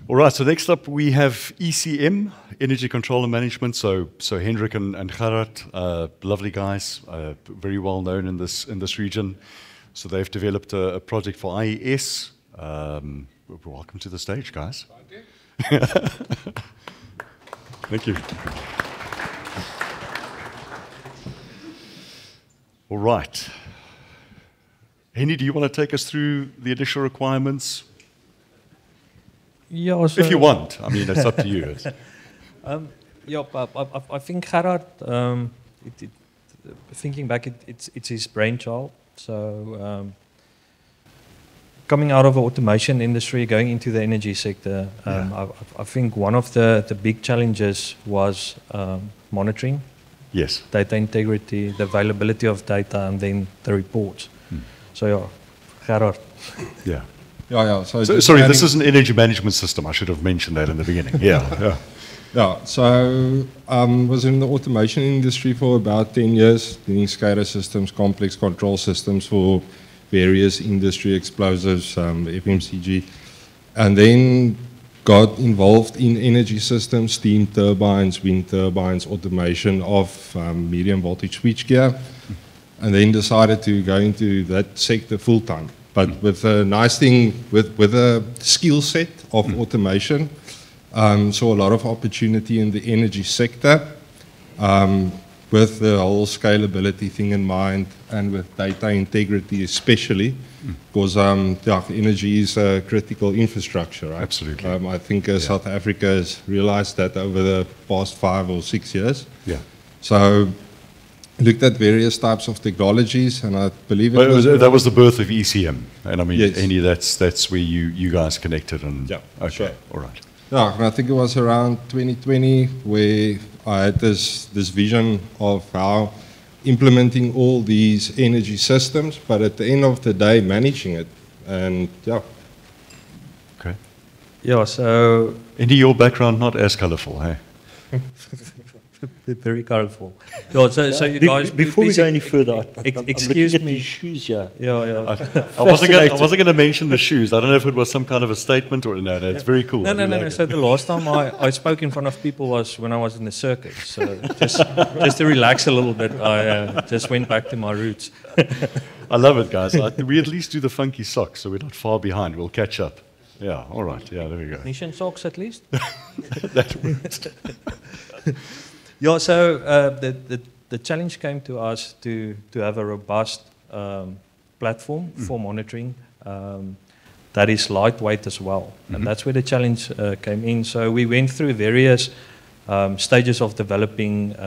All right, so next up we have ECM, Energy Control and Management. So Hendrik and Gerard, lovely guys, very well known in this region. So they've developed a project for IES. Welcome to the stage, guys. Thank you. All right. Henny, do you want to take us through the initial requirements? Yeah, so if you want. I mean, it's up to you. I think Gerard, thinking back, it's his brainchild. So coming out of the automation industry, going into the energy sector, I think one of the big challenges was monitoring. Yes. Data integrity, the availability of data, and then the reports. So yeah, Gerard. Yeah. Yeah. So sorry, this is an energy management system. I should have mentioned that in the beginning. Yeah. So was in the automation industry for about 10 years, doing SCADA systems, complex control systems for various industry explosives, FMCG, and then got involved in energy systems, steam turbines, wind turbines, automation of medium voltage switchgear, and then decided to go into that sector full time. But with a nice thing, with a skill set of automation, saw a lot of opportunity in the energy sector, with the whole scalability thing in mind, and with data integrity especially, because energy is a critical infrastructure, right? Absolutely. I think South Africa has realized that over the past 5 or 6 years. Yeah. So looked at various types of technologies, and I believe that was the birth of ECM, and I mean, yes. Henny, that's where you guys connected, and okay, sure. All right. Yeah, and I think it was around 2020 where I had this vision of how implementing all these energy systems, but at the end of the day, managing it, and Okay. Yeah, so Henny, your background not as colourful, hey? very colorful. Yeah, so you guys, before we go any further, excuse me. These shoes, yeah. Yeah. I wasn't going to mention the shoes. I don't know if it was some kind of a statement or no. It's very cool. No. So the last time I spoke in front of people was when I was in the circus. So just to relax a little bit, I just went back to my roots. I love it, guys. We at least do the funky socks, so we're not far behind. We'll catch up. Yeah, all right. Yeah, there we go. Nishan socks at least. That works. Yeah, so the challenge came to us to have a robust platform for monitoring that is lightweight as well. And that's where the challenge came in. So we went through various stages of developing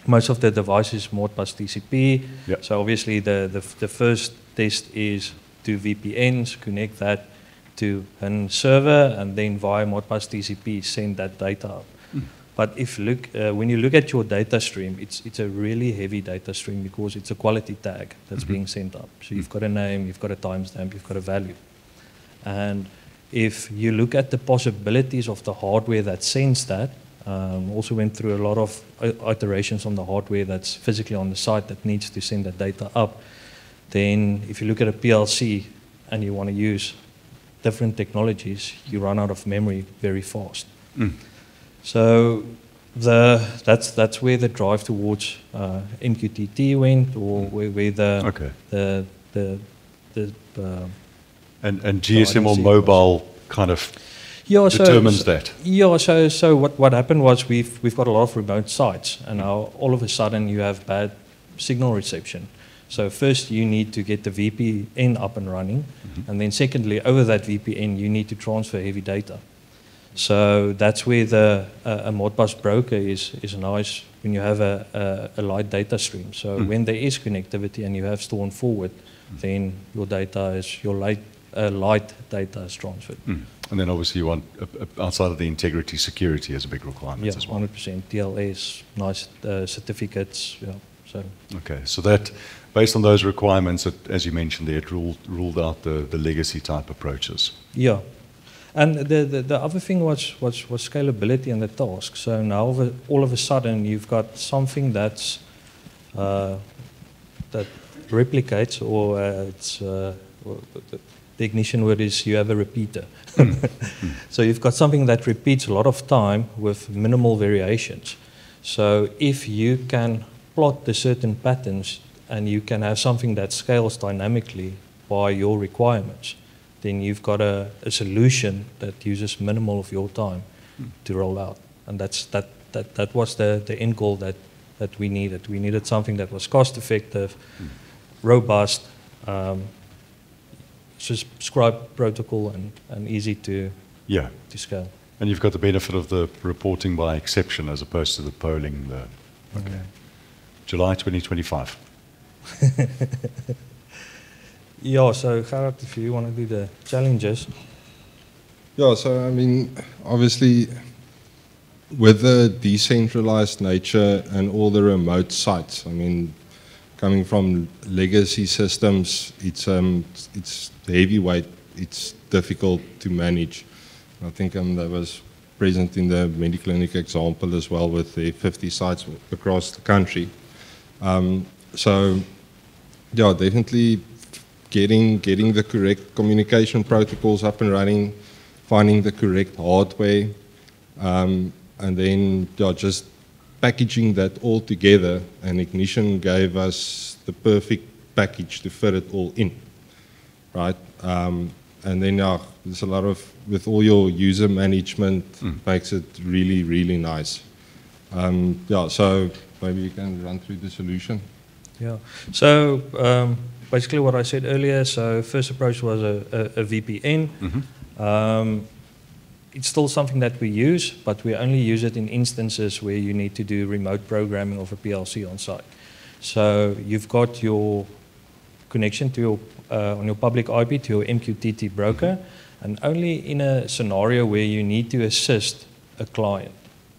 most of the devices Modbus TCP. Yep. So obviously the first test is to VPNs, connect that to a server, and then via Modbus TCP send that data up. But when you look at your data stream, it's a really heavy data stream because it's a quality tag that's being sent up. So you've got a name, you've got a timestamp, you've got a value. And if you look at the possibilities of the hardware that sends that, also went through a lot of iterations on the hardware that's physically on the site that needs to send that data up. Then if you look at a PLC and you want to use different technologies, you run out of memory very fast. So that's where the drive towards MQTT went, or where the and GSM or mobile kind of determines that. Yeah. So what happened was we've got a lot of remote sites, and now all of a sudden you have bad signal reception. So first you need to get the VPN up and running, and then secondly, over that VPN you need to transfer heavy data. So that's where a Modbus broker is nice when you have a light data stream. So when there is connectivity and you have store and forward, then your light data is transferred. And then obviously you want, outside of the integrity, security as a big requirement as well. 100%. TLS, nice certificates. Yeah. So. Okay, so that, based on those requirements, as you mentioned there, it ruled out the legacy type approaches. Yeah. And the other thing was scalability and the task. So now all of a sudden you've got something that replicates, or the ignition word is you have a repeater. So you've got something that repeats a lot of time with minimal variations. So if you can plot the certain patterns and you can have something that scales dynamically by your requirements, then you've got a solution that uses minimal of your time to roll out. And that was the end goal that we needed. We needed something that was cost effective, robust, subscribe protocol, and easy to scale. And you've got the benefit of the reporting by exception as opposed to the polling. Okay. July 2025. Yeah, so Gerard, if you want to do the challenges. Yeah, so I mean, obviously, with the decentralized nature and all the remote sites, I mean, coming from legacy systems, it's heavyweight, it's difficult to manage. I think that was present in the Mediclinic example as well with the 50 sites across the country. So, yeah, definitely getting the correct communication protocols up and running, finding the correct hardware, and then just packaging that all together. And Ignition gave us the perfect package to fit it all in, right? And then there's a lot of, with all your user management, makes it really, really nice. So maybe you can run through the solution. Yeah, so basically what I said earlier, so first approach was a VPN. It's still something that we use, but we only use it in instances where you need to do remote programming of a PLC on site. So you've got your connection to your, on your public IP to your MQTT broker, and only in a scenario where you need to assist a client,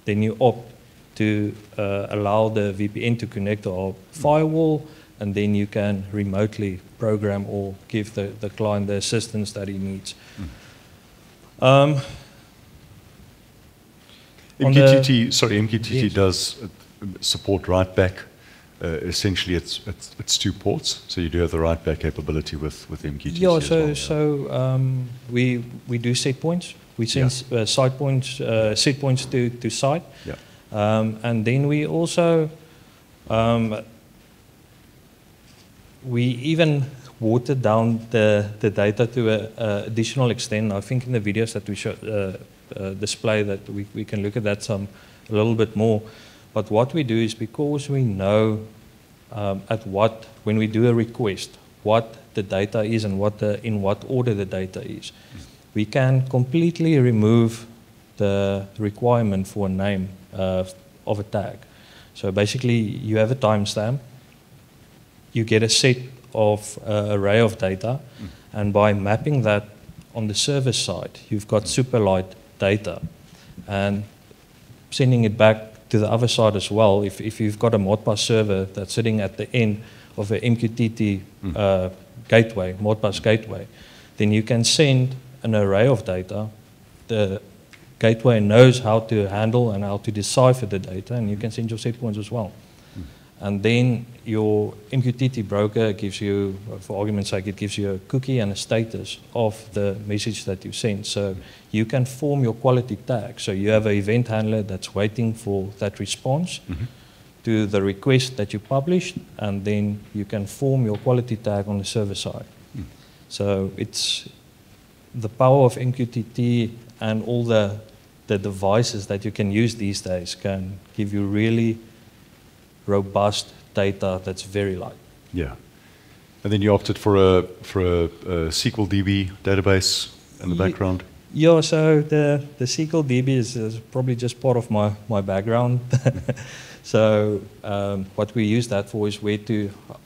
then you opt to allow the VPN to connect to our firewall, and then you can remotely program or give the client the assistance that he needs. MQTT yes. does support write-back. Essentially, it's 2 ports, so you do have the write-back capability with MQTT. Yeah, as well, we do set points. We send site points, set points to site. Yeah. And then we also, we even watered down the data to an additional extent. I think in the videos that we show, display that we can look at that a little bit more. But what we do is, because we know when we do a request, what the data is and in what order the data is, we can completely remove the requirement for a name of a tag. So basically, you have a timestamp, you get a set of array of data, and by mapping that on the server side, you've got SuperLite data, and sending it back to the other side as well. If you've got a Modbus server that's sitting at the end of a MQTT gateway, Modbus gateway, then you can send an array of data. The gateway knows how to handle and how to decipher the data, and you can send your set points as well. And then your MQTT broker gives you, for argument's sake, it gives you a cookie and a status of the message that you sent. So you can form your quality tag. So you have an event handler that's waiting for that response to the request that you published, and then you can form your quality tag on the server side. So it's the power of MQTT, and all the devices that you can use these days can give you really robust data that's very light. Yeah. And then you opted for a SQL DB database in the background? Yeah, so the SQL DB is probably just part of my background. So what we use that for is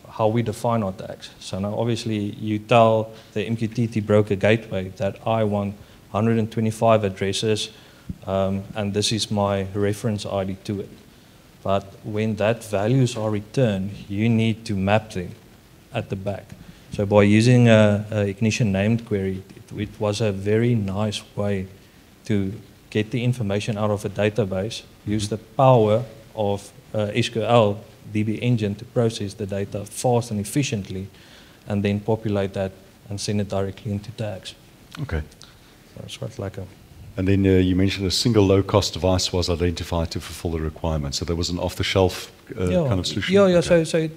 how we define our tags. So now obviously you tell the MQTT broker gateway that I want 125 addresses, and this is my reference ID to it. But when that values are returned, you need to map them at the back. So by using a Ignition named query, it was a very nice way to get the information out of a database, use the power of SQL DB engine to process the data fast and efficiently, and then populate that and send it directly into tags. Okay. So it's quite like a... And then you mentioned a single low-cost device was identified to fulfill the requirement. So there was an off-the-shelf kind of solution? Yeah, yeah. Okay. So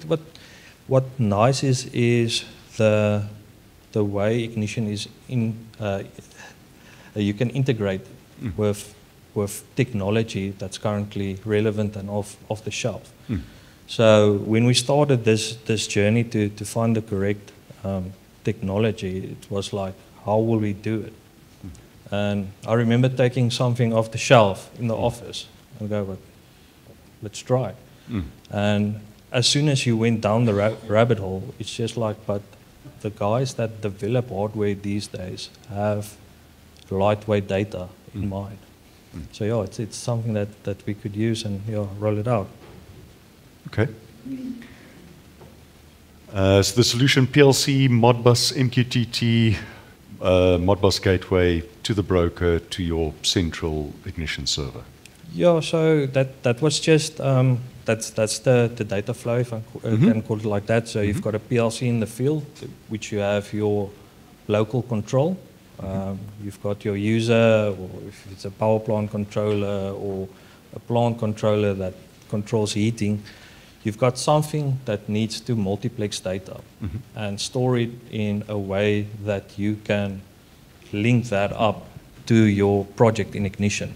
what nice is the way Ignition is in... you can integrate with technology that's currently relevant and off the shelf. So when we started this journey to find the correct technology, it was like, how will we do it? And I remember taking something off the shelf in the office and go, well, let's try. And as soon as you went down the rabbit hole, it's just like, but the guys that develop hardware these days have lightweight data in mind. So yeah, it's something that we could use and roll it out. Okay. So the solution PLC, Modbus, MQTT, Modbus gateway to the broker to your central Ignition server. Yeah, so that was just that's the data flow, if I can call it like that. So you've got a PLC in the field, which you have your local control. You've got your user, or if it's a power plant controller or a plant controller that controls heating. You've got something that needs to multiplex data and store it in a way that you can link that up to your project in Ignition.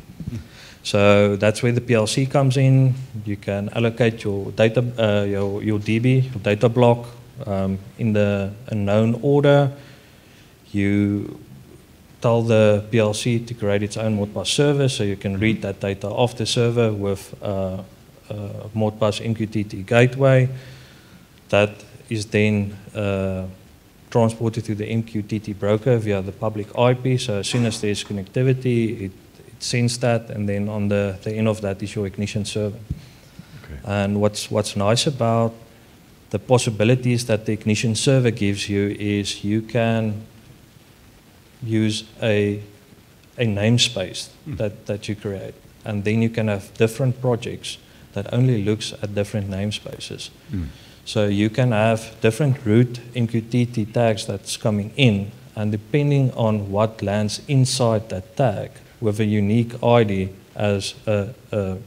So that's where the PLC comes in. You can allocate your data, your DB, your data block in a known order. You tell the PLC to create its own Modbus server, so you can read that data off the server with Modbus MQTT gateway. That is then transported to the MQTT broker via the public IP. So as soon as there's connectivity, it sends that, and then on the end of that is your Ignition server. Okay. And what's nice about the possibilities that the Ignition server gives you is you can use a namespace that you create, and then you can have different projects that only looks at different namespaces. So you can have different root MQTT tags that's coming in, and depending on what lands inside that tag with a unique ID as a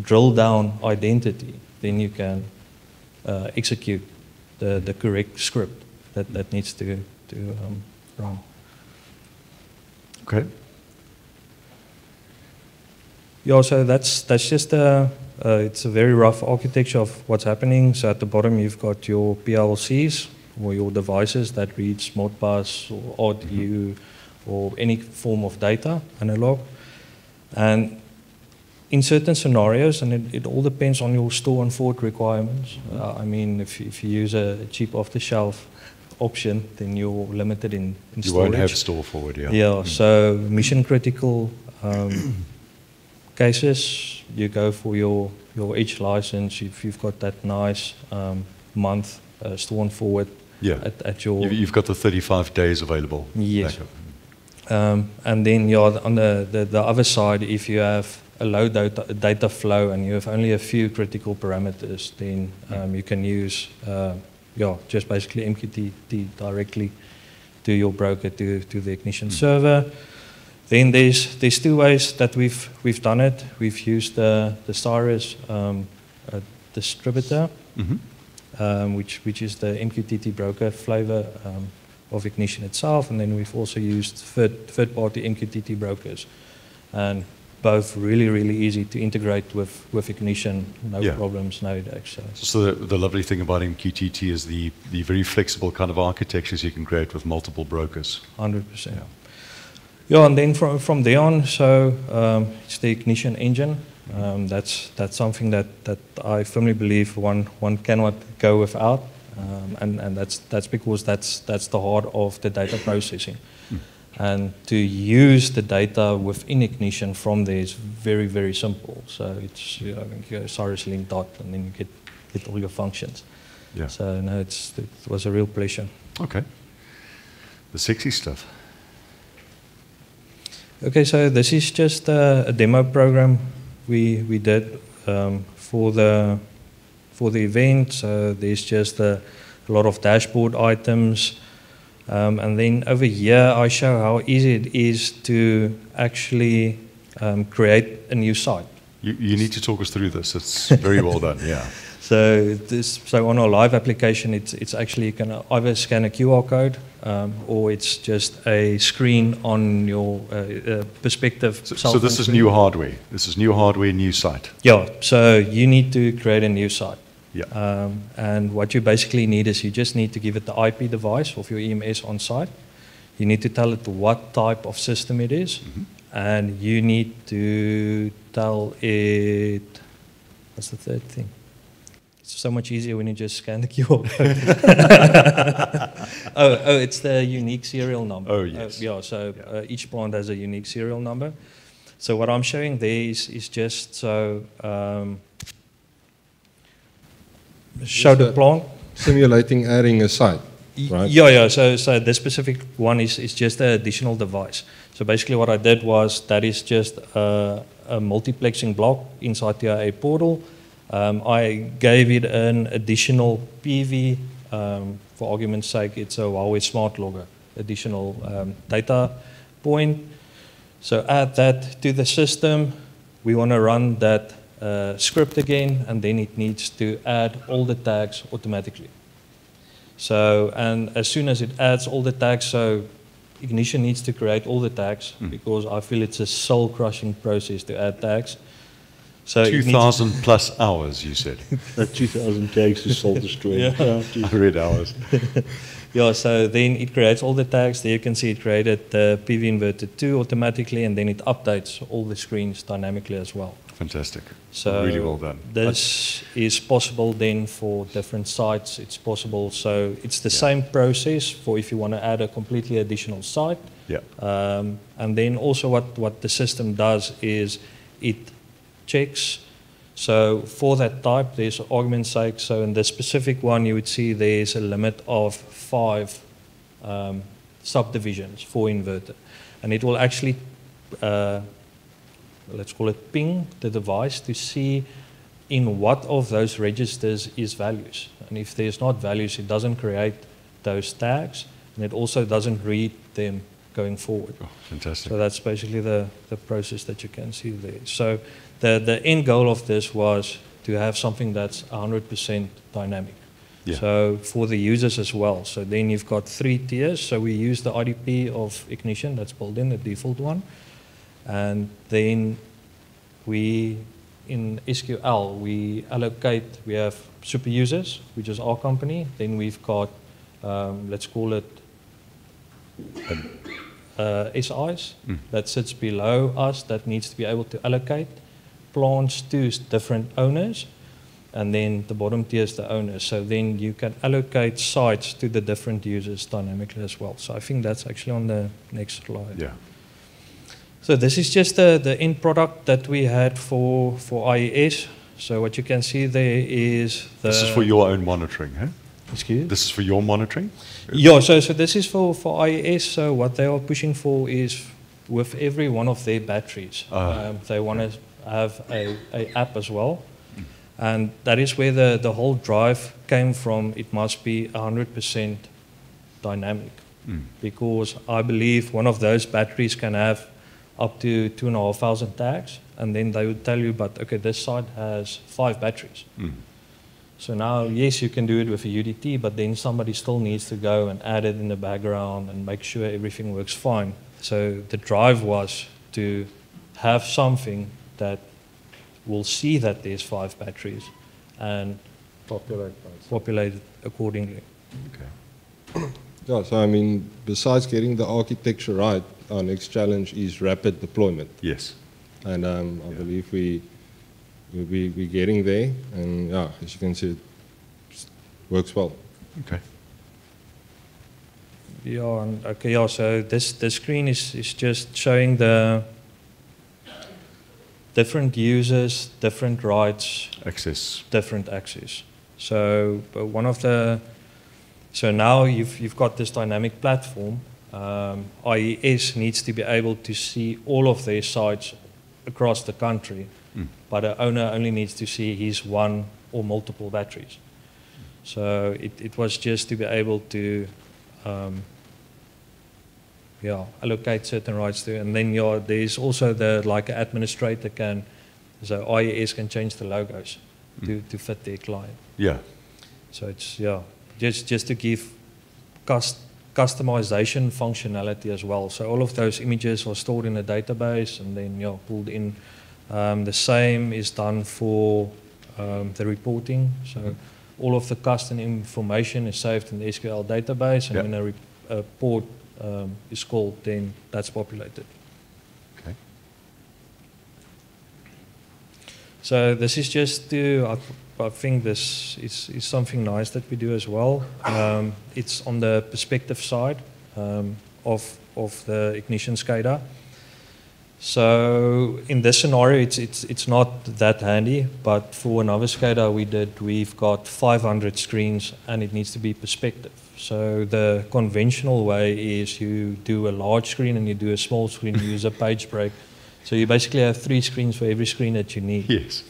drill down identity, then you can execute the correct script that needs to run. Okay. Yeah, so that's just it's a very rough architecture of what's happening. So at the bottom you've got your PLCs or your devices that reads Modbus or RDU or any form of data, analog. And in certain scenarios, and it all depends on your store and forward requirements. I mean, if you use a cheap off-the-shelf option, then you're limited in storage. You won't have store forward, yeah. Yeah, so mission critical cases, you go for your Edge license if you've got that nice month store and forward at your... You've got the 35 days available. Yes. And then on the other side, if you have a low data flow and you have only a few critical parameters, then you can use just basically MQTT directly to your broker to the Ignition server. Then there's two ways that we've done it. We've used the Cyrus distributor, which is the MQTT broker flavor of Ignition itself, and then we've also used third-party MQTT brokers, and both really easy to integrate with Ignition, no problems, no headaches. So the lovely thing about MQTT is the very flexible kind of architectures you can create with multiple brokers. 100%. Yeah, and then from there on, so it's the Ignition engine. That's something that I firmly believe one cannot go without, and that's because that's the heart of the data processing. And to use the data within Ignition from there is very simple. So it's you go Cyrus link dot, and then you get all your functions. Yeah. So no, it was a real pleasure. Okay. The sexy stuff. Okay, so this is just a demo program we did for the event. So there's just a lot of dashboard items. And then over here, I show how easy it is to actually create a new site. You need to talk us through this. It's very well done, yeah. So on our live application, it's actually you can either scan a QR code or it's just a screen on your perspective. So this is new hardware. This is new hardware, new site. Yeah, so you need to create a new site. Yeah. And what you basically need is you just need to give it the IP device of your EMS on site. You need to tell it what type of system it is. Mm-hmm. And you need to tell it, what's the third thing? It's so much easier when you just scan the QR code. It's the unique serial number. Oh, yes. Each plant has a unique serial number. So what I'm showing there is just so, show the plant. Simulating adding a site, right? Yeah. So this specific one is just an additional device. So basically what I did was that is just a multiplexing block inside the IA portal. I gave it an additional PV, for argument's sake, it's a Huawei Smart Logger, additional data point. So add that to the system. We want to run that script again, and then it needs to add all the tags automatically. So, and as soon as it adds all the tags, so Ignition needs to create all the tags because I feel it's a soul-crushing process to add tags. So 2,000 plus hours, you said. That 2,000 tags is soul destroying. Yeah. I read hours. Yeah, so then it creates all the tags. There you can see it created the PV inverter 2 automatically, and then it updates all the screens dynamically as well. Fantastic. So really well done. This is possible then for different sites. It's possible. So it's the same process for if you want to add a completely additional site. Yeah. And then also what the system does is it checks. So for that type, there's argument's sake. So in this specific one, you would see there's a limit of 5 subdivisions for inverter. And it will actually, let's call it ping the device to see in what of those registers is values. And if there's not values, it doesn't create those tags. And it also doesn't read them going forward. Oh, fantastic. So that's basically the process that you can see there. So the end goal of this was to have something that's 100% dynamic. Yeah. So for the users as well. So then you've got 3 tiers. So we use the IDP of Ignition that's built in, the default one. And then we, in SQL, we have super users, which is our company. Then we've got, let's call it SIs that sits below us that needs to be able to allocate plants to different owners. And then the bottom tier is the owners. So then you can allocate sites to the different users dynamically as well. So I think that's actually on the next slide. Yeah. So this is just the end product that we had for IES. So what you can see there is the... This is for your own monitoring, huh? Excuse? This is for your monitoring? Yeah, so this is for IES. So what they are pushing for is with every one of their batteries, they want to have a app as well. And that is where the whole drive came from. It must be 100% dynamic. Because I believe one of those batteries can have up to 2,500 tags, and then they would tell you, but okay, this site has 5 batteries. So now, yes, you can do it with a UDT, but then somebody still needs to go and add it in the background and make sure everything works fine. So the drive was to have something that will see that there's 5 batteries and populate it accordingly. Okay. Yeah, so I mean, besides getting the architecture right, our next challenge is rapid deployment. Yes. And I believe we're getting there. And yeah, as you can see, it works well. Okay. Yeah, so this screen is just showing the different users, different rights, Access. different access. So so now you've got this dynamic platform. IES needs to be able to see all of their sites across the country, but the owner only needs to see his one or multiple batteries. So it was just to be able to allocate certain rights to. And then there's also the like administrator can, so IES can change the logos to fit their client. Yeah. So it's just to give customization functionality as well. So all of those images are stored in a database and then pulled in. The same is done for the reporting. So all of the custom information is saved in the SQL database, and when a report is called, then that's populated. Okay. So this is just to, I think this is something nice that we do as well. It's on the perspective side of the Ignition SCADA. So in this scenario, it's not that handy, but for another SCADA we've got 500 screens and it needs to be perspective. So the conventional way is you do a large screen and you do a small screen, you use a page break. So you basically have 3 screens for every screen that you need. Yes.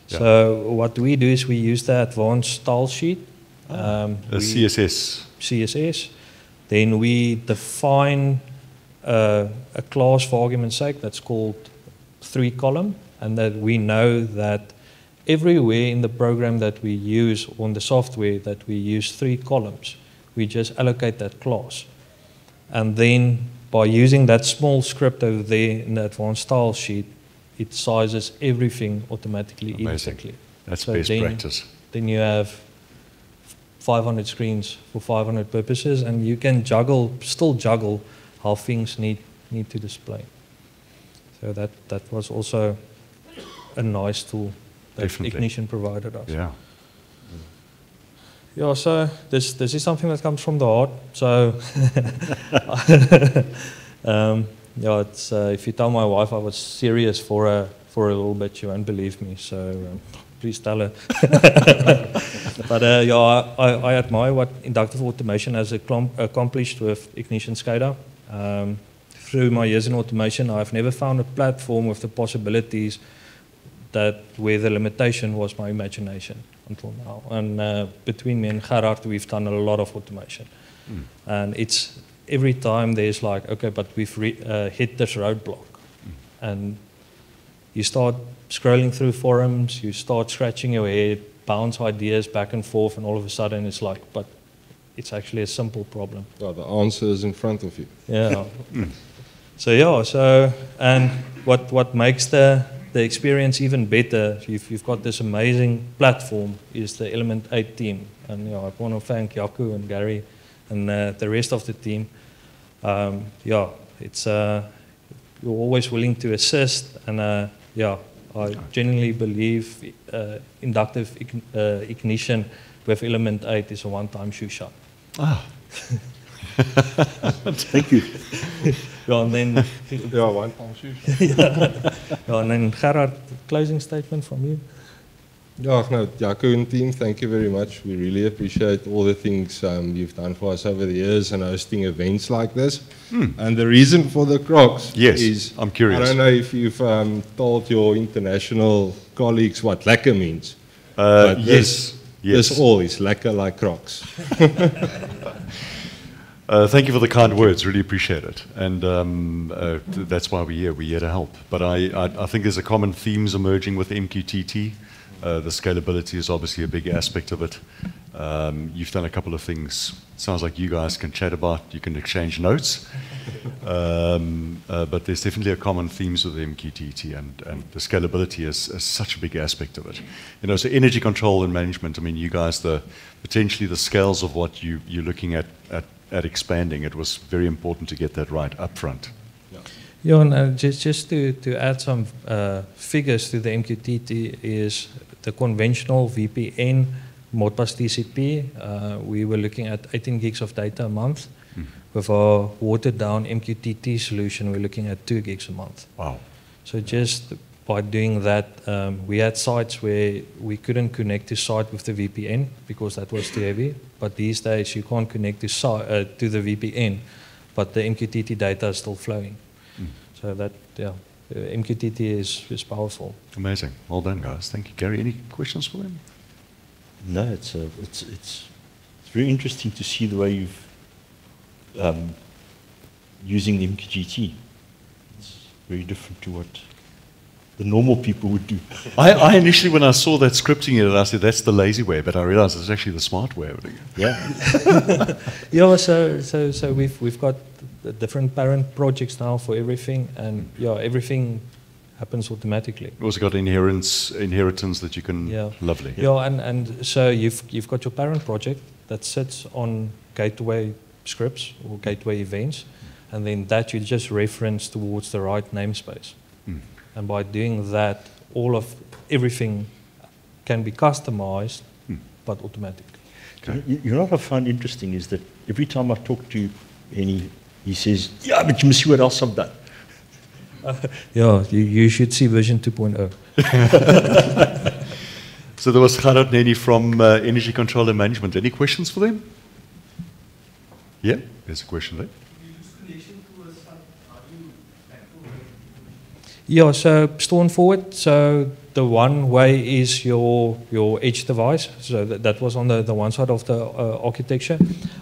Yeah. So what we do is we use the advanced style sheet. CSS. CSS. Then we define a class, for argument's sake, that's called 3-column, and that we know that everywhere in the program that we use, on the software that we use 3 columns, we just allocate that class. And then by using that small script over there in the advanced style sheet, it sizes everything automatically. Amazing. Exactly. That's So best practice. Then you have 500 screens for 500 purposes, and you can still juggle how things need to display. So that was also a nice tool that Definitely. Ignition provided us. Yeah. Yeah, so this is something that comes from the heart. So it's if you tell my wife I was serious for a little bit, she won't believe me. So please tell her. But I admire what inductive automation has accomplished with Ignition SCADA. Through my years in automation, I've never found a platform with the possibilities where the limitation was my imagination until now. And between me and Gerard, we've done a lot of automation. And it's every time there's like, okay, but we've hit this roadblock. And you start scrolling through forums, you start scratching your head, bounce ideas back and forth, and all of a sudden it's like, but it's actually a simple problem. Well, the answer is in front of you. Yeah. And what makes the experience even better, you've got this amazing platform, is the Element 8 team. And I want to thank Jaco and Gary and the rest of the team. It's you're always willing to assist, and I genuinely believe inductive ignition with Element 8 is a one-time shoe shot. Ah. Thank you. And then one-time shoe shot. and then Gerard, closing statement from you. Jaco and team, thank you very much. We really appreciate all the things you've done for us over the years and hosting events like this. And the reason for the Crocs is, I'm curious. I don't know if you've told your international colleagues what lekker means. But Yes. This all is lekker like Crocs. Thank you for the kind words. Really appreciate it. And that's why we're here. We're here to help. But I think there's a common themes emerging with MQTT. The scalability is obviously a big aspect of it. You've done a couple of things. Sounds like you guys can chat about. You can exchange notes. But there's definitely a common themes with MQTT, and the scalability is such a big aspect of it. So energy control and management. I mean, you guys, potentially the scales of what you're looking at expanding. It was very important to get that right up front. Yeah, and just to add some figures to the MQTT is the conventional VPN Modbus TCP. We were looking at 18 gigs of data a month. With our watered down MQTT solution, we're looking at 2 gigs a month. Wow. So just by doing that, we had sites where we couldn't connect to site with the VPN because that was too heavy. But these days you can't connect to the VPN, but the MQTT data is still flowing. So that, MQTT is powerful. Amazing. Well done, guys. Thank you. Gary, any questions for them? No, it's very interesting to see the way you've using the MQGT. It's very different to what the normal people would do. I initially, when I saw that scripting in it, I said, that's the lazy way, but I realized it's actually the smart way of doing it. Yeah. Yeah, so we've got the different parent projects now for everything, and yeah, everything happens automatically. You also got inheritance that you can, Yeah. lovely. Yeah, and so you've got your parent project that sits on gateway scripts or gateway events, and then that you just reference towards the right namespace. Mm. And by doing that, everything can be customized, but automatic. Okay. You know what I find interesting is that every time I talk to Henny, he says, yeah, but you must see what else I've done. Yeah, you should see version 2.0. So there was Gerard Neni from Energy Control and Management. Any questions for them? Yeah, there's a question there. Yeah, so storm forward. So the one way is your edge device. So that was on the one side of the architecture.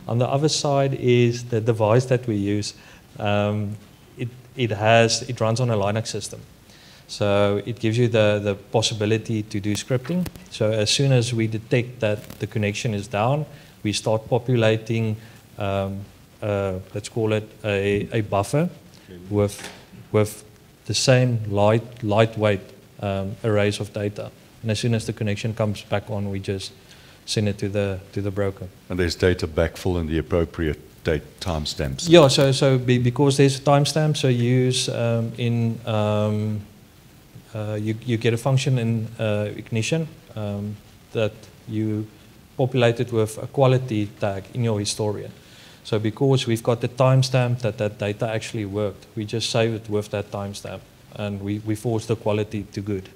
On the other side is the device that we use. It runs on a Linux system. So it gives you the possibility to do scripting. So as soon as we detect that the connection is down, we start populating, let's call it a buffer with the same lightweight arrays of data. And as soon as the connection comes back on, we just send it to the broker. And there's data backfill in the appropriate date timestamps. Yeah, so because there's a timestamp, so you use you get a function in Ignition that you populate it with a quality tag in your historian. So because we've got the timestamp that data actually worked, we just save it with that timestamp, and we force the quality to good.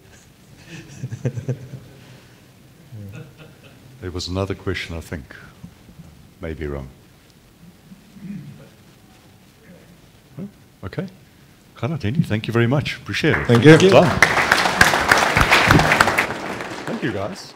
There was another question, I think. Maybe wrong. Oh, okay. Gerard Neni, thank you very much. Appreciate it. Thank you. Done. Thank you, guys.